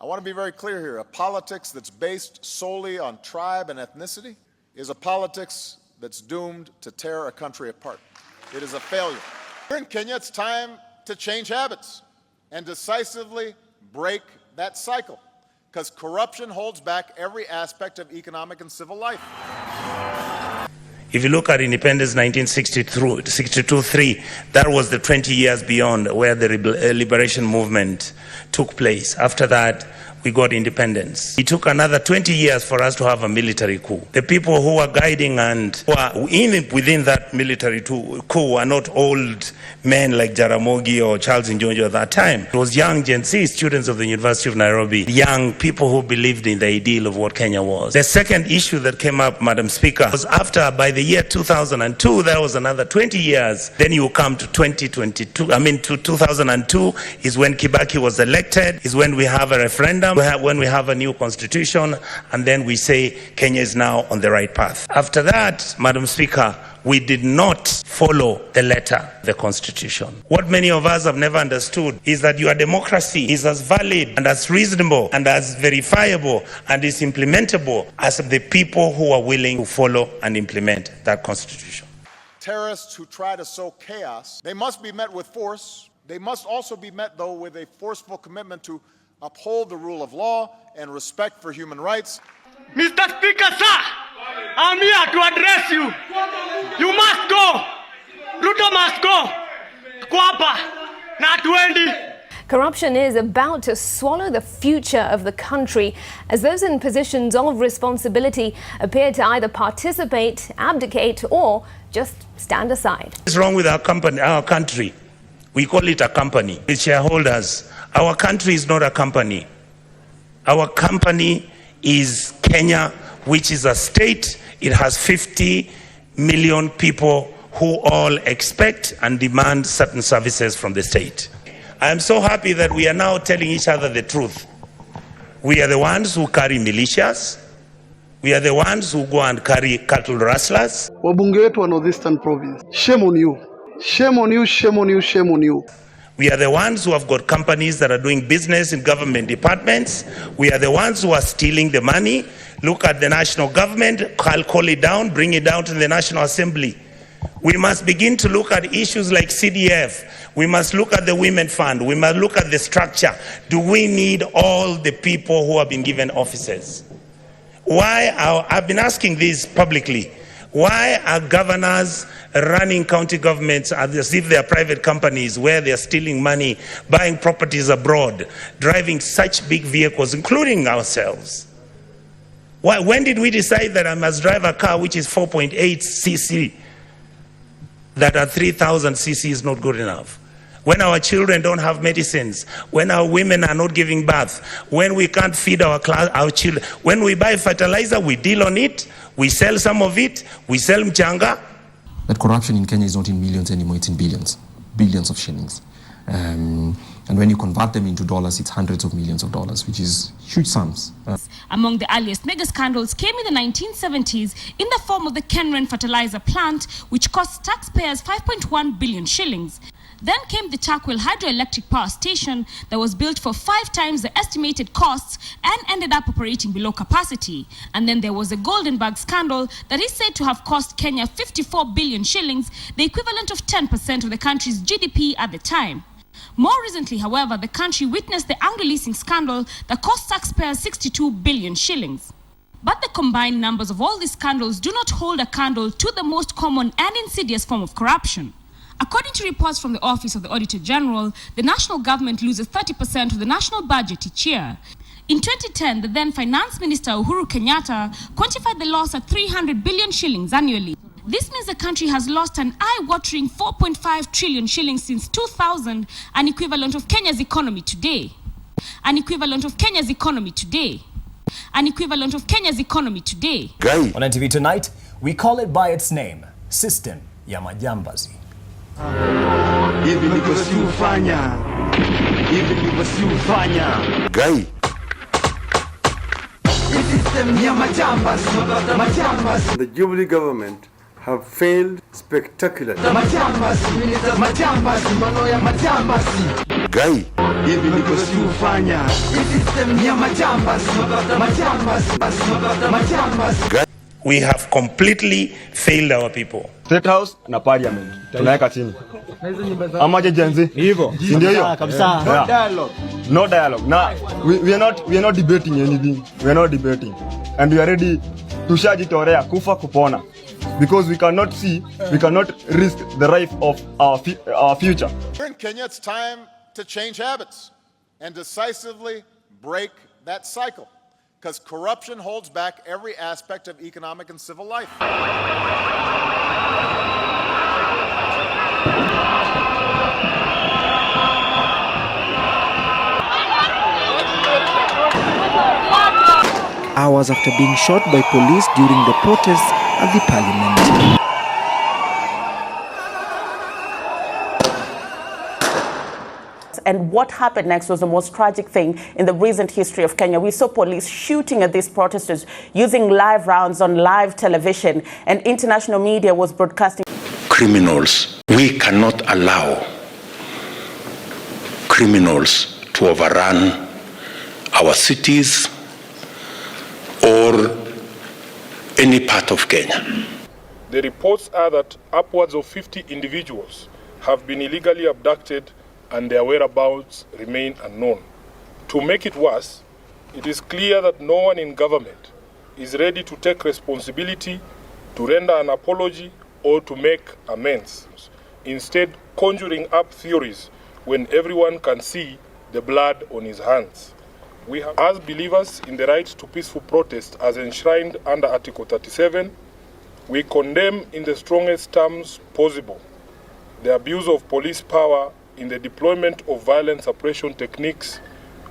I want to be very clear here. A politics that's based solely on tribe and ethnicity is a politics that's doomed to tear a country apart. It is a failure. Here in Kenya, it's time to change habits and decisively break that cycle, because corruption holds back every aspect of economic and civil life. If you look at independence 1962-3, that was the 20 years beyond where the liberation movement took place. After that, we got independence. It took another 20 years for us to have a military coup. The people who were guiding and who are within that military coup were not old men like Jaramogi or Charles Njonjo at that time. It was young Gen Z students of the University of Nairobi, young people who believed in the ideal of what Kenya was. The second issue that came up, Madam Speaker, was after, by the year 2002, there was another 20 years. Then you come to 2022, to 2002 is when Kibaki was elected, is when we have a referendum, when we have a new constitution, and then we say Kenya is now on the right path. After that, Madam Speaker, we did not follow the letter of the Constitution. What many of us have never understood is that your democracy is as valid and as reasonable and as verifiable and is implementable as the people who are willing to follow and implement that Constitution. Terrorists who try to sow chaos, they must be met with force. They must also be met, though, with a forceful commitment to uphold the rule of law and respect for human rights. Mr. Speaker, sir, I'm here to address you. You must go. Ruto must go. Kwapa, not Wendy. Corruption is about to swallow the future of the country as those in positions of responsibility appear to either participate, abdicate, or just stand aside. What's wrong with our country? We call it a company. It's shareholders. Our country is not a company. Our company is Kenya, which is a state. It has 50 million people who all expect and demand certain services from the state. I am so happy that we are now telling each other the truth. We are the ones who carry militias. We are the ones who go and carry cattle rustlers. Wabunge wetu wa Northeastern Province, shame on you. Shame on you, shame on you, shame on you. We are the ones who have got companies that are doing business in government departments. We are the ones who are stealing the money. Look at the national government, call it down, bring it down to the National Assembly. We must begin to look at issues like CDF. We must look at the Women Fund. We must look at the structure. Do we need all the people who have been given offices? I've been asking this publicly. Why are governors running county governments as if they are private companies where they are stealing money, buying properties abroad, driving such big vehicles, including ourselves? When did we decide that I must drive a car which is 4.8 cc, that at 3,000 cc is not good enough? When our children don't have medicines, when our women are not giving birth, when we can't feed our children, when we buy fertilizer, we deal on it, we sell some of it, we sell mchanga. That corruption in Kenya is not in millions anymore, it's in billions of shillings. And when you convert them into dollars, it's hundreds of millions of dollars, which is huge sums. Among the earliest mega scandals came in the 1970s in the form of the Kenyan fertilizer plant, which cost taxpayers 5.1 billion shillings. Then came the Chakwel hydroelectric power station that was built for 5 times the estimated costs and ended up operating below capacity. And then there was the Goldenberg scandal that is said to have cost Kenya 54 billion shillings, the equivalent of 10% of the country's GDP at the time. More recently, however, the country witnessed the Anglo leasing scandal that cost taxpayers 62 billion shillings. But the combined numbers of all these scandals do not hold a candle to the most common and insidious form of corruption. According to reports from the Office of the Auditor General, the national government loses 30% of the national budget each year. In 2010, the then Finance Minister Uhuru Kenyatta quantified the loss at 300 billion shillings annually. This means the country has lost an eye-watering 4.5 trillion shillings since 2000, an equivalent of Kenya's economy today. An equivalent of Kenya's economy today. An equivalent of Kenya's economy today. On NTV Tonight, we call it by its name, System ya Majambazi. Hivi ndivyo si ufanya. Hivi ndivyo si ufanya. Gai. System ya majambazi. The Jubilee government have failed spectacularly. Majambazi, mano ya majambazi. Gai. hivi ndivyo si ufanya. System ya majambas. We have completely failed our people. State House na Parliament tunaweka chini. Ama jenzi hivyo. Ndio hiyo kabisa. No dialogue. No dialogue. Now we are not debating anything. We are not debating. And we are ready to shajitorea kufa kupona. Because we cannot risk the life of our future. In Kenya, it's time to change habits and decisively break that cycle, because corruption holds back every aspect of economic and civil life. Hours after being shot by police during the protests at the parliament. And what happened next was the most tragic thing in the recent history of Kenya. We saw police shooting at these protesters using live rounds on live television, and international media was broadcasting. Criminals. We cannot allow criminals to overrun our cities or any part of Kenya. The reports are that upwards of 50 individuals have been illegally abducted and their whereabouts remain unknown. To make it worse, it is clear that no one in government is ready to take responsibility, to render an apology, or to make amends. Instead, conjuring up theories when everyone can see the blood on his hands. We have, as believers in the right to peaceful protest as enshrined under Article 37, we condemn in the strongest terms possible the abuse of police power in the deployment of violent suppression techniques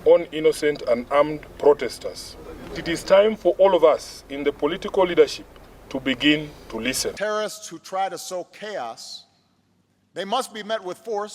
on innocent and armed protesters. It is time for all of us in the political leadership to begin to listen. Terrorists who try to sow chaos, they must be met with force.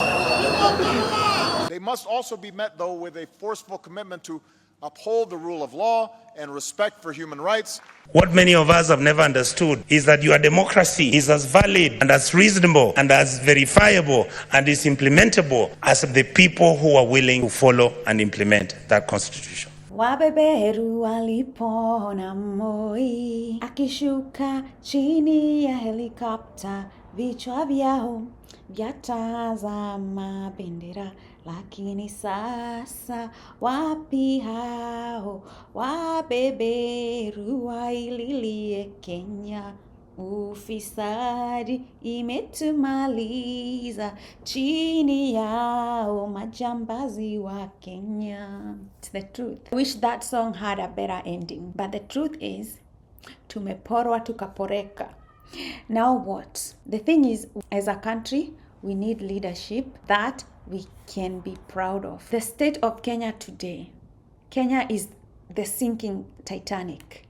They must also be met, though, with a forceful commitment to uphold the rule of law and respect for human rights. What many of us have never understood is that your democracy is as valid and as reasonable and as verifiable and is implementable as the people who are willing to follow and implement that constitution. Wabeberu alipona Moi akishuka chini ya helikopta, vichwa vyao vyatazama bendera, lakini sasa wapi hao wabeberu waililie Kenya? Ufisadi imetumaliza, chini yao majambazi wa Kenya. It's the truth. I wish that song had a better ending, but the truth is tumeporwa tukaporeka. Now what? The thing is, as a country, we need leadership that we can be proud of. The state of Kenya today, Kenya is the sinking Titanic.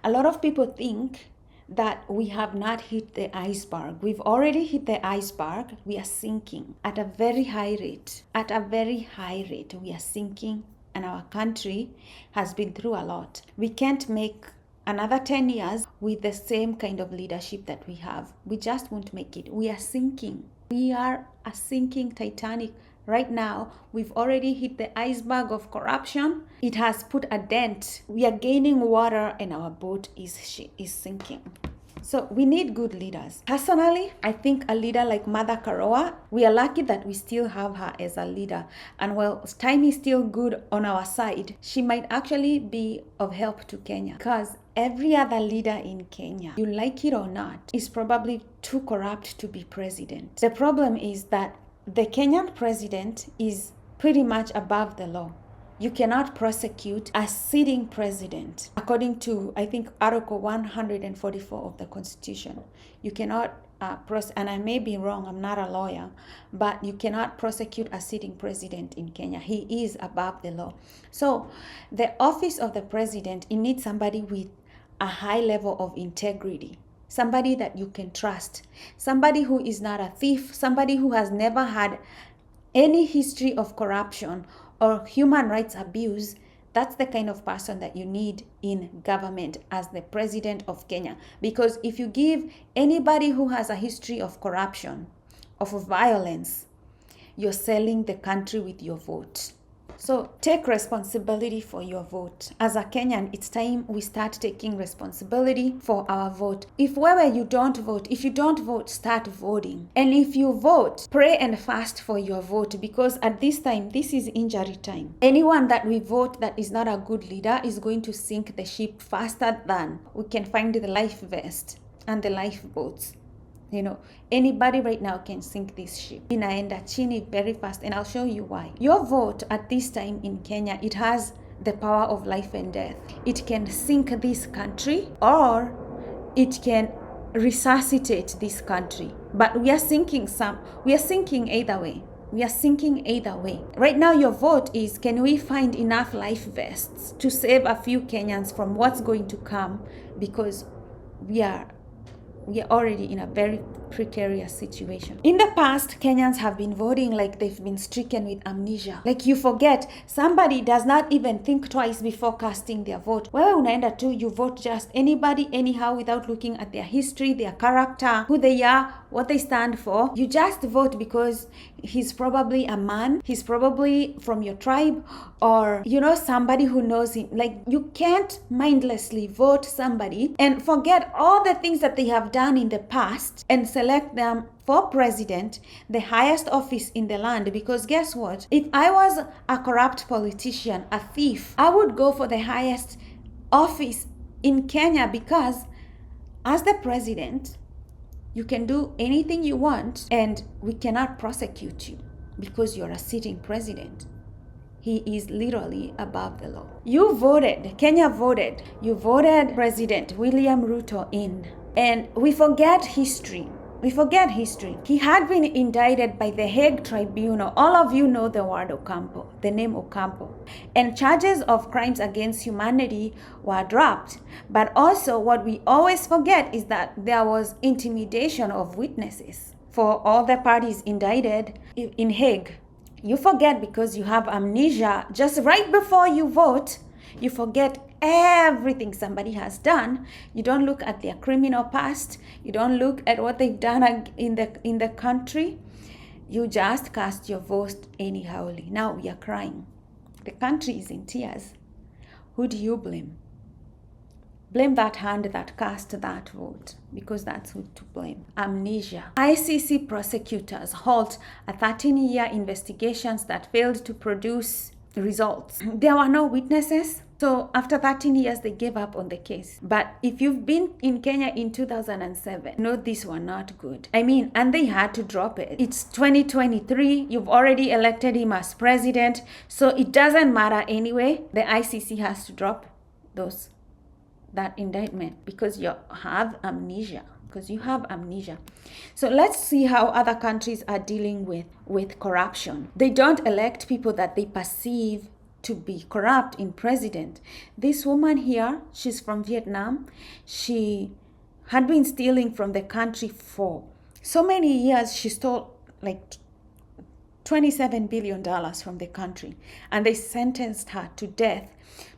A lot of people think that we have not hit the iceberg. We've already hit the iceberg. We are sinking at a very high rate. At a very high rate, we are sinking, and our country has been through a lot. We can't make another 10 years with the same kind of leadership that we have. We just won't make it. We are sinking. We are a sinking Titanic. Right now, we've already hit the iceberg of corruption. It has put a dent. We are gaining water and our boat is sinking. So we need good leaders. Personally, I think a leader like Mother Karua, we are lucky that we still have her as a leader. And while time is still good on our side, she might actually be of help to Kenya. Because every other leader in Kenya, you like it or not, is probably too corrupt to be president. The problem is that the Kenyan president is pretty much above the law. You cannot prosecute a sitting president. According to, I think, Article 144 of the Constitution, you cannot and I may be wrong, I'm not a lawyer, but you cannot prosecute a sitting president in Kenya. He is above the law. So the office of the president, it needs somebody with a high level of integrity, somebody that you can trust, somebody who is not a thief, somebody who has never had any history of corruption or human rights abuse. That's the kind of person that you need in government as the president of Kenya. Because if you give anybody who has a history of corruption, of violence, you're selling the country with your vote. So take responsibility for your vote. As a Kenyan, it's time we start taking responsibility for our vote. If you don't vote, start voting. And if you vote, pray and fast for your vote, because at this time, this is injury time. Anyone that we vote that is not a good leader is going to sink the ship faster than we can find the life vest and the lifeboats. Anybody right now can sink this ship. Inaenda chini very fast, and I'll show you why. Your vote at this time in Kenya, it has the power of life and death. It can sink this country, or it can resuscitate this country. But we are sinking either way. We are sinking either way. Right now, your vote is, can we find enough life vests to save a few Kenyans from what's going to come? Because we are already in a very precarious situation. In the past, Kenyans have been voting like they've been stricken with amnesia. Like you forget, somebody does not even think twice before casting their vote. Wewe unaenda tu, you vote just anybody, anyhow, without looking at their history, their character, who they are, what they stand for. You just vote because he's probably a man, he's probably from your tribe, or somebody who knows him. Like, you can't mindlessly vote somebody and forget all the things that they have done in the past and select them for president, the highest office in the land. Because guess what? If I was a corrupt politician, a thief, I would go for the highest office in Kenya, because as the president, you can do anything you want and we cannot prosecute you because you're a sitting president. He is literally above the law. You voted, Kenya voted. You voted President William Ruto in. And we forget history. He had been indicted by the Hague Tribunal. All of you know the word Ocampo, the name Ocampo. And charges of crimes against humanity were dropped. But also what we always forget is that there was intimidation of witnesses for all the parties indicted in Hague. You forget because you have amnesia. Just right before you vote, you forget everything somebody has done. You don't look at their criminal past. You don't look at what they've done in the country. You just cast your vote anyhowly. Now we are crying. The country is in tears. Who do you blame? Blame that hand that cast that vote, because that's who to blame. Amnesia. ICC prosecutors halt a 13-year investigations that failed to produce results. There were no witnesses. So after 13 years, they gave up on the case. But if you've been in Kenya in 2007, no, these were not good. And they had to drop it. It's 2023. You've already elected him as president. So it doesn't matter anyway. The ICC has to drop that indictment because you have amnesia. So let's see how other countries are dealing with corruption. They don't elect people that they perceive to be corrupt in president. This woman here, she's from Vietnam. She had been stealing from the country for so many years. She stole like $27 billion from the country, and they sentenced her to death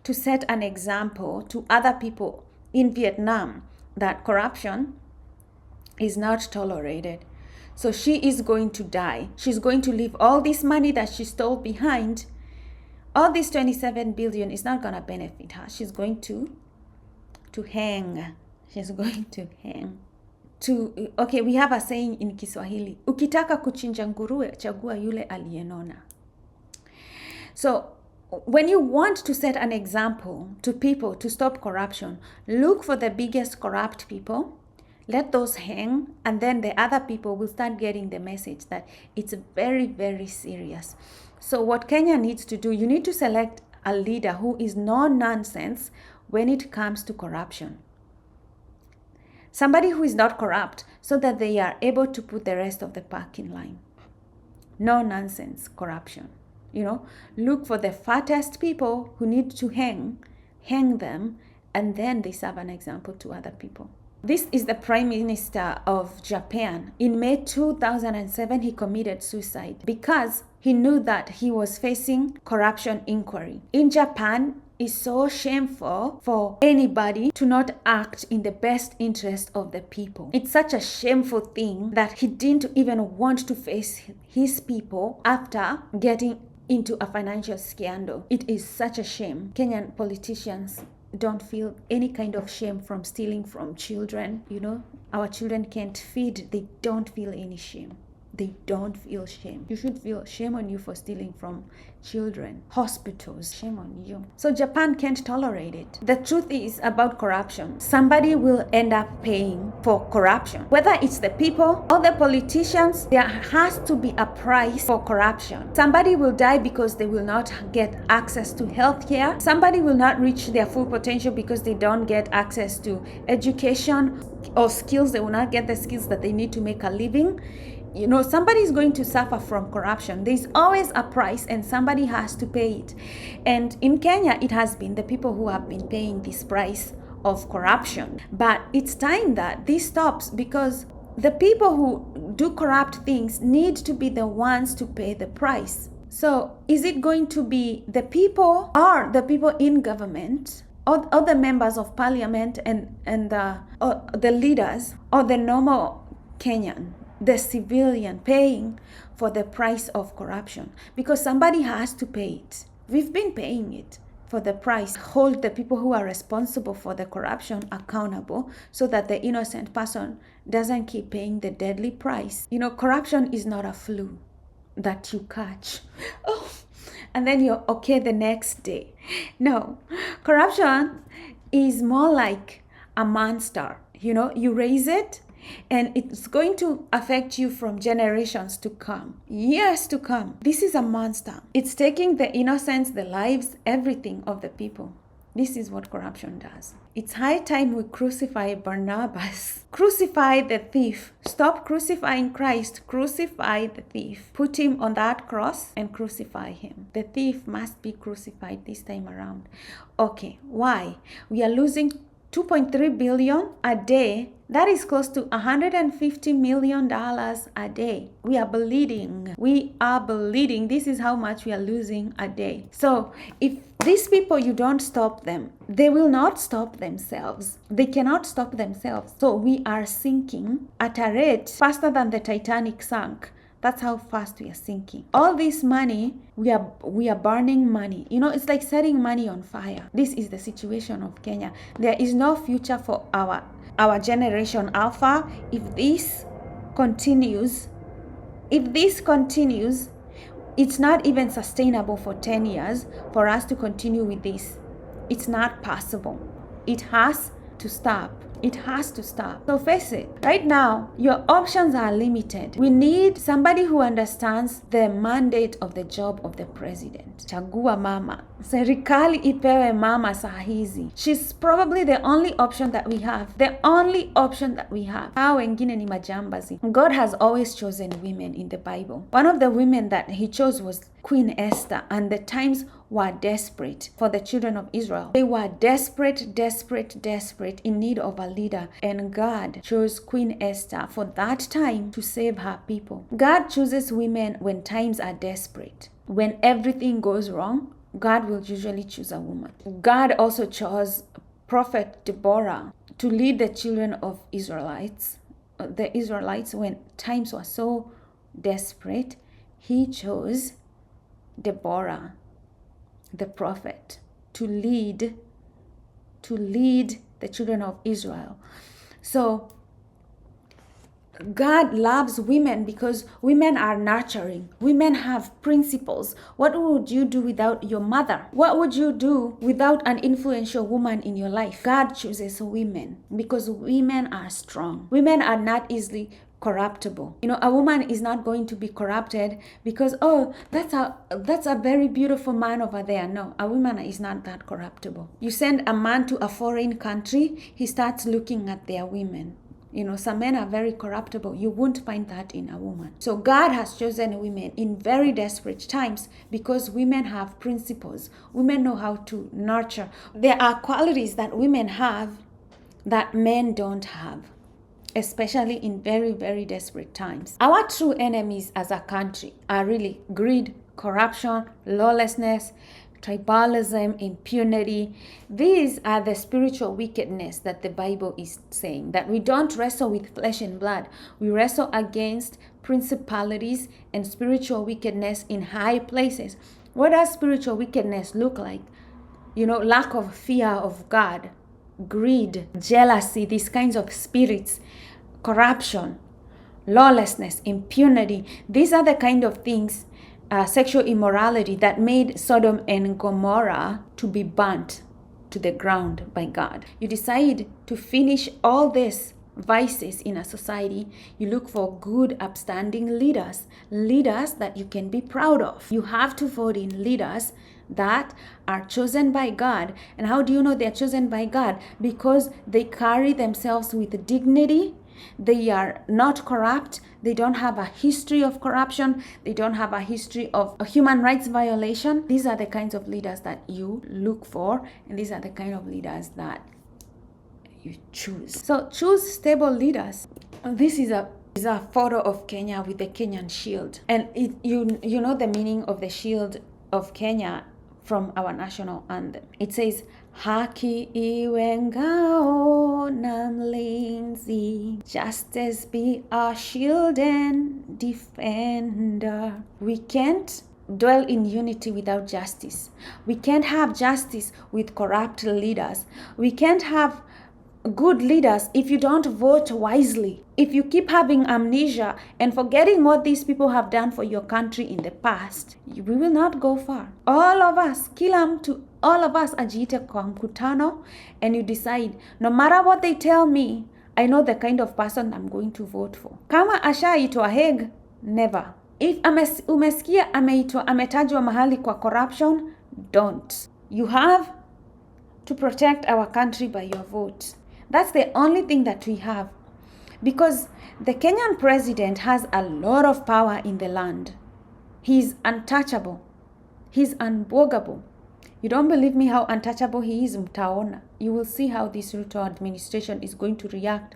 to set an example to other people in Vietnam that corruption is not tolerated. So she is going to die. She's going to leave all this money that she stole behind. All this 27 billion is not going to benefit her. She's going to hang. Okay, we have a saying in Kiswahili. Ukitaka kuchinja nguruwe, chagua yule aliyenona. So when you want to set an example to people to stop corruption, look for the biggest corrupt people, let those hang, and then the other people will start getting the message that it's very, very serious. So what Kenya needs to do, you need to select a leader who is no nonsense when it comes to corruption. Somebody who is not corrupt, so that they are able to put the rest of the pack in line. No nonsense corruption. Look for the fattest people who need to hang them, and then they serve an example to other people. This is the Prime Minister of Japan. In May 2007, he committed suicide because he knew that he was facing corruption inquiry. In Japan, is so shameful for anybody to not act in the best interest of the people. It's such a shameful thing that he didn't even want to face his people after getting into a financial scandal. It is such a shame. Kenyan politicians don't feel any kind of shame from stealing from children. You know, our children can't feed. They don't feel any shame. They don't feel shame. You should feel shame on you for stealing from children. Hospitals, shame on you. So Japan can't tolerate it. The truth is about corruption. Somebody will end up paying for corruption. Whether it's the people or the politicians, there has to be a price for corruption. Somebody will die because they will not get access to healthcare. Somebody will not reach their full potential because they don't get access to education or skills. They will not get the skills that they need to make a living. You know, somebody is going to suffer from corruption. There's always a price and somebody has to pay it. And in Kenya, it has been the people who have been paying this price of corruption. But it's time that this stops, because the people who do corrupt things need to be the ones to pay the price. So is it going to be the people, or the people in government, or the members of parliament and the leaders, or the normal Kenyan, the civilian, paying for the price of corruption? Because somebody has to pay it. We've been paying it for the price. Hold the people who are responsible for the corruption accountable so that the innocent person doesn't keep paying the deadly price. You know, corruption is not a flu that you catch. Oh, and then you're okay the next day. No, corruption is more like a monster. You know, you raise it, and it's going to affect you from generations to come, years to come. This is a monster. It's taking the innocence, the lives, everything of the people. This is what corruption does. It's high time we crucify Barnabas. Crucify the thief. Stop crucifying Christ. Crucify the thief. Put him on that cross and crucify him. The thief must be crucified this time around. Okay, why? We are losing 2.3 billion a day. That is close to $150 million a day. We are bleeding. We are bleeding. This is how much we are losing a day. So if these people, you don't stop them, they will not stop themselves. They cannot stop themselves. So we are sinking at a rate faster than the Titanic sank. That's how fast we are sinking. All this money, we are burning money. You know, it's like setting money on fire. This is the situation of Kenya. There is no future for our generation Alpha. If this continues, it's not even sustainable for 10 years for us to continue with this. It's not possible. It has to stop. It has to stop. So face it. Right now, your options are limited. We need somebody who understands the mandate of the job of the president. Chagua mama. Serikali ipewe mama saa hizi. She's probably the only option that we have. The only option that we have. Hao wengine ni majambazi. God has always chosen women in the Bible. One of the women that he chose was Queen Esther, and the times were desperate for the children of Israel. They were desperate, in need of a leader. And God chose Queen Esther for that time to save her people. God chooses women when times are desperate. When everything goes wrong, God will usually choose a woman. God also chose Prophet Deborah to lead the children of the Israelites when times were so desperate. He chose Deborah, the prophet, to lead the children of Israel. So God loves women because women are nurturing. Women have principles. What would you do without your mother? What would you do without an influential woman in your life? God chooses women because women are strong. Women are not easily corruptible. You know, a woman is not going to be corrupted because, oh, that's a very beautiful man over there. No, a woman is not that corruptible. You send a man to a foreign country, he starts looking at their women. You know, some men are very corruptible. You won't find that in a woman. So God has chosen women in very desperate times because women have principles. Women know how to nurture. There are qualities that women have that men don't have, especially in very, very desperate times. Our true enemies as a country are really greed, corruption, lawlessness, tribalism, impunity. These are the spiritual wickedness that the Bible is saying, that we don't wrestle with flesh and blood. We wrestle against principalities and spiritual wickedness in high places. What does spiritual wickedness look like? You know, lack of fear of God, greed, jealousy, these kinds of spirits, corruption, lawlessness, impunity. These are the kind of things, sexual immorality, that made Sodom and Gomorrah to be burnt to the ground by God. You decide to finish all these vices in a society. You look for good, upstanding leaders that you can be proud of. You have to vote in leaders that are chosen by God. And how do you know they're chosen by God? Because they carry themselves with dignity. They are not corrupt. They don't have a history of corruption. They don't have a history of a human rights violation. These are the kinds of leaders that you look for, and these are the kind of leaders that you choose. So choose stable leaders. This is a photo of Kenya with the Kenyan shield, and you know the meaning of the shield of Kenya from our national anthem. It says, haki iwe ngao na mlinzi, justice be our shield and defender. We can't dwell in unity without justice. We can't have justice with corrupt leaders. We can't have good leaders if you don't vote wisely. If you keep having amnesia and forgetting what these people have done for your country in the past, we will not go far. All of us, all of us ajiite kwa mkutano, and you decide, no matter what they tell me, I know the kind of person I'm going to vote for. Kama ashaitwa Hague, never. If umesikia ametajwa mahali kwa corruption, don't. You have to protect our country by your vote. That's the only thing that we have. Because the Kenyan president has a lot of power in the land. He's untouchable. He's unbogable. You don't believe me how untouchable he is, mtaona. You will see how this Ruto administration is going to react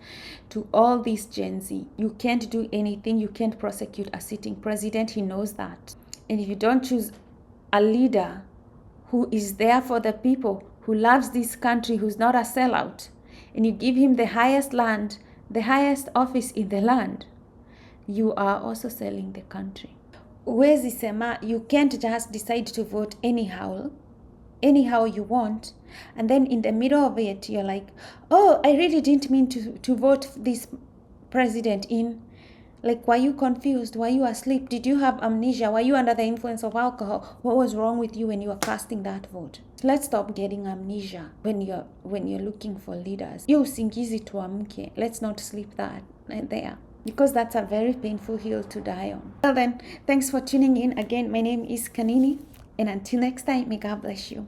to all this Gen Z. You can't do anything. You can't prosecute a sitting president. He knows that. And if you don't choose a leader who is there for the people, who loves this country, who's not a sellout, and you give him the highest land, the highest office in the land, you are also selling the country. Huwezi sema, you can't just decide to vote anyhow you want, and then in the middle of it, you're like, oh, I really didn't mean to vote this president in. Like, were you confused? Were you asleep? Did you have amnesia? Were you under the influence of alcohol? What was wrong with you when you were casting that vote? Let's stop getting amnesia when you're looking for leaders. Yo usingizi tuamke. Let's not sleep that there, because that's a very painful hill to die on. Well then, thanks for tuning in again. My name is Kanini, and until next time, may God bless you.